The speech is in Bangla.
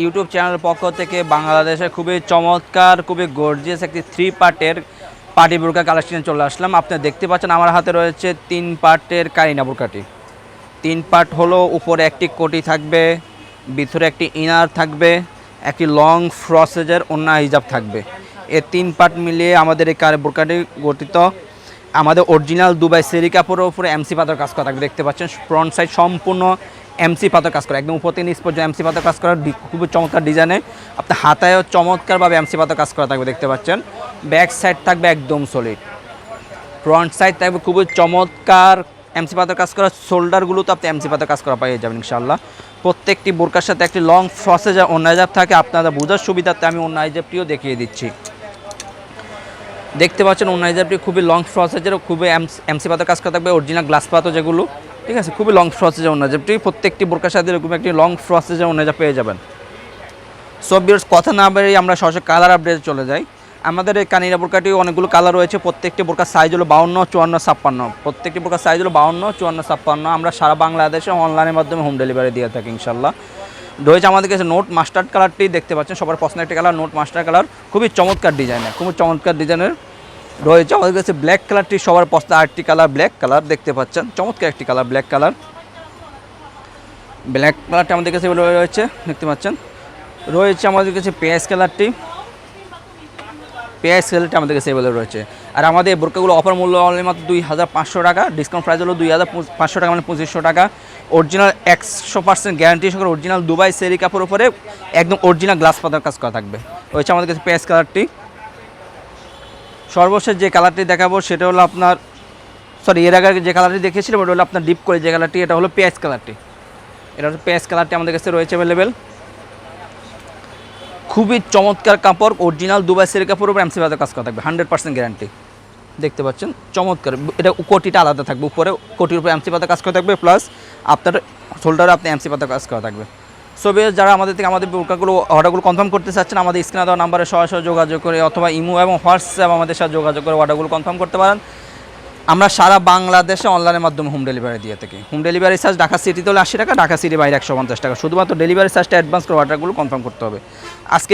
ইউটিউব চ্যানেলের পক্ষ থেকে বাংলাদেশে খুবই চমৎকার খুবই গর্জিয়াস একটি 3 পার্টের পার্টি বোরকা কালেকশনে চলে আসলাম। আপনারা দেখতে পাচ্ছেন আমার হাতে রয়েছে 3 পার্টের কারিনা বোরকাটি। 3 পার্ট হলো উপরে একটি কোটি থাকবে, ভিতরে একটি ইনার থাকবে, একটি লং ফ্রসেজের ওন্না হিজাব থাকবে। এই 3 পার্ট মিলিয়ে আমাদের এই বোরকাটি গঠিত। আমাদের অরিজিনাল দুবাই সেরি কাপড়ের উপরে এমসি পাথর কাজ করা থাকবে। দেখতে পাচ্ছেন ফ্রন্ট সাইড সম্পূর্ণ এমসি পাথর কাজ করা, একদম উপর থেকে নিচ পর্যন্ত এমসি পাথর কাজ করা, খুবই চমৎকার ডিজাইনে। আপনার হাতায়ও চমৎকারভাবে এমসি পাথর কাজ করা থাকবে। দেখতে পাচ্ছেন ব্যাক সাইড থাকবে একদম সলিড, ফ্রন্ট সাইড থাকবে খুবই চমৎকার এমসি পাথর কাজ করা। শোল্ডারগুলো তো আপনি এমসি পাথর কাজ করা পেয়ে যাবেন ইনশাআল্লাহ। প্রত্যেকটি বোরকার সাথে একটি লং ফ্রসেজের ওন্না হিজাব থাকে। আপনারা বোঝার সুবিধার্থে আমি ওন্না হিজাবটিও দেখিয়ে দিচ্ছি। দেখতে পাচ্ছেন ওন্না হিজাবটি খুবই লং ফ্রসেজের, খুবই এমসি পাথর কাজ করা থাকবে, অরিজিনাল গ্লাস পাথর যেগুলো, ঠিক আছে, খুবই লং ফ্রসেজের ওন্না হিজাবটি। প্রত্যেকটি বোরকার সাথে এরকম একটি লং ফ্রসেজের ওন্না হিজাব পেয়ে যাবেন। সো ভিউয়ার্স, কথা না বেরিয়ে আমরা সরাসরি কালার আপডেটে চলে যাই। আমাদের এই কানিনা বোরকাটি অনেকগুলো কালার রয়েছে। প্রত্যেকটি বোরকার সাইজ হলো 52, 54, 56। প্রত্যেকটি বোরকার সাইজ হলো 52, 54, 56। আমরা সারা বাংলাদেশে অনলাইনের মাধ্যমে হোম ডেলিভারি দিয়ে থাকি ইনশাল্লাহ। রয়েছে আমাদের কাছে নোট মাস্টার্ড কালারটি, দেখতে পাচ্ছেন সবার পছন্দের একটি কালার নোট মাস্টার্ড কালার, খুবই চমৎকার ডিজাইনের, খুবই চমৎকার ডিজাইনের। রয়েছে আমাদের কাছে ব্ল্যাক কালারটি, সবার পছন্দের আরেকটি কালার ব্ল্যাক কালার, দেখতে পাচ্ছেন চমৎকার একটি কালার ব্ল্যাক কালার। ব্ল্যাক কালারটি আমাদের কাছে রয়েছে, দেখতে পাচ্ছেন। রয়েছে আমাদের কাছে পেঁয়াজ কালারটি, পেঁয়াজ কালারটি আমাদের কাছে এভেলেবল রয়েছে। আর আমাদের এই বোরকাগুলো অফার মূল্য অনলি মাত্র 2500 টাকা, ডিসকাউন্ট প্রাইস হলো 2500 টাকা, মানে 2500 টাকা। অরিজিনাল 100% গ্যারান্টি সহকারে অরিজিনাল দুবাই সেরি কাপড়ের উপরে একদম অরিজিনাল গ্লাস পাতার কাজ করা থাকবে। রয়েছে আমাদের কাছে পেঁয়াজ কালারটি। সর্বশেষ যে কালারটি দেখাবো সেটা হলো আপনার, এর আগে যে কালারটি দেখিয়েছিলাম ওটা হলো আপনার ডিপ করে যে কালারটি, এটা হলো পেঁয়াজ কালারটি। এটা হলো পেঁয়াজ কালারটি আমাদের কাছে রয়েছে অ্যাভেলেবেল। খুবই চমৎকার কাপড়, অরিজিনাল দুবাই সেরি কাপড়ের উপর এমসি পাতার কাজ করা থাকবে, 100% গ্যারান্টি। দেখতে পাচ্ছেন চমৎকার, এটা কোটিটা আলাদা থাকবে, উপরে কোটির উপরে এমসি পাতা কাজ করা থাকবে, প্লাস আপনার শোল্ডারে আপনি এমসি পাতা কাজ করা থাকবে। সো যারা আমাদের থেকে আমাদের বোরকাগুলো অর্ডারগুলো কনফার্ম করতে চাচ্ছেন, আমাদের স্ক্রিনে দেওয়া নাম্বারে সরাসরি যোগাযোগ করে অথবা ইমো এবং হোয়াটসঅ্যাপ আমাদের সাথে যোগাযোগ করে অর্ডারগুলো কনফার্ম করতে পারেন। আমরা সারা বাংলাদেশে অনলাইনের মাধ্যমে হোম ডেলিভারি দিয়ে থাকি। হোম ডেলিভারি চার্জ ঢাকা সিটিতে হলে 80 টাকা, ঢাকা সিটি বাইরে 150 টাকা। শুধুমাত্র ডেলিভারি চার্জটা অ্যাডভান্স করে অর্ডারগুলো কনফার্ম করতে হবে। আজকে